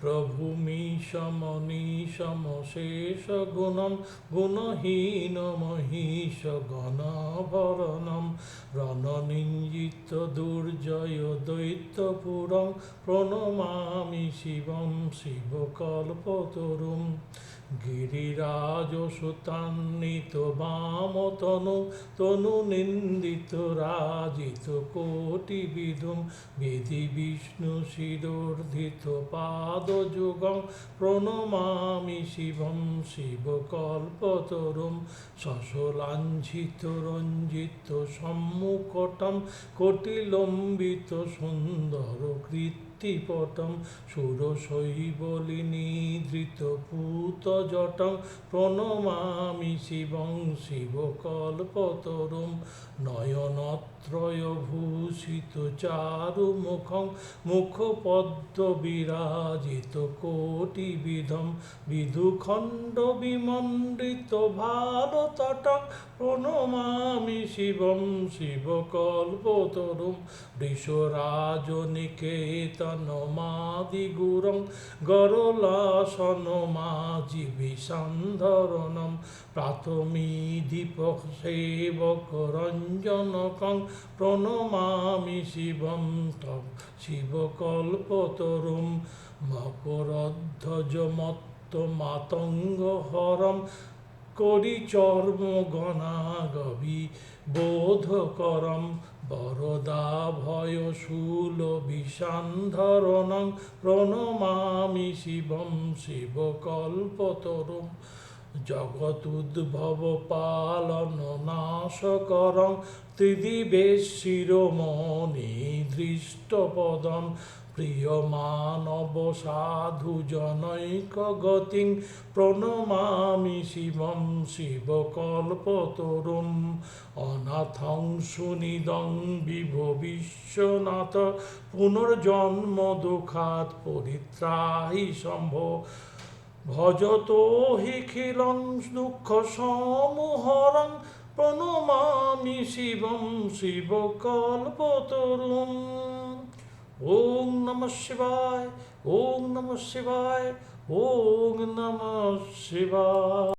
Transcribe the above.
প্রভুমীশমনীশমশেষ গুণম গুণহীন মহিষ গণভরণম রণনিঞ্জিত দুর্জয় দৈত্যপুরং প্রণমামি শিবম শিবকল্পতরুম গিরিরাজসুতান্বিত বামতনু তনু নিন্দিত রাজিত কোটিবিধুম বিধি বিষ্ণু শিরোর্ধিত পাদযুগং প্রণমামি শিবম শিবকল্পতরুম শশলাঞ্ছিত রঞ্জিত সম্মুখটম কোটিলম্বিত সুন্দর কৃত্তিপটম সুরশৈবলিনিধৃত পূতজটং প্রণমামি শিবং শিবকল্পতরুম নয়নত্রয় ভূষিত চারুমুখং মুখপদ্ম বিরাজিত কোটিবিধম বিধুখণ্ড বিমণ্ডিত ভারতটং প্রণমামি শিবম শিবকল্পতরুম বৃষরাজনিকেতনমাদিগুরং গরলাসনমাজিবিষান্ধরণম প্রাথমিদীপক সেবক রঞ্জনকং প্রণমামি শিবম তব শিবকল্পতরুম মকরধ্বজ মত্ত মাতঙ্গ হরম করিচর্ম গণাগবি বোধকরম বরদাভয় শূল বিষান্ধরণং প্রণমামি শিবম শিবকল্পতরুম জগতুদ্ভব পালন নাশকরং ত্রিদিবেশ শিরোমণি দৃষ্টপদম প্রিয় মানব সাধু জনৈক গতিং প্রণমামি শিবম শিবকল্পতরুম অনাথং সুনিদং বিভ বিশ্বনাথ পুনর্জন্ম দুঃখাৎ পরিত্রাহি শম্ভো ভজতো হিখিলং দুঃখ সমূহরং প্রণমামি শিবম শিবকল্পতরুম ওং নমঃ শিবায় ওং নমঃ শিবায় ওং নমঃ শিবায়।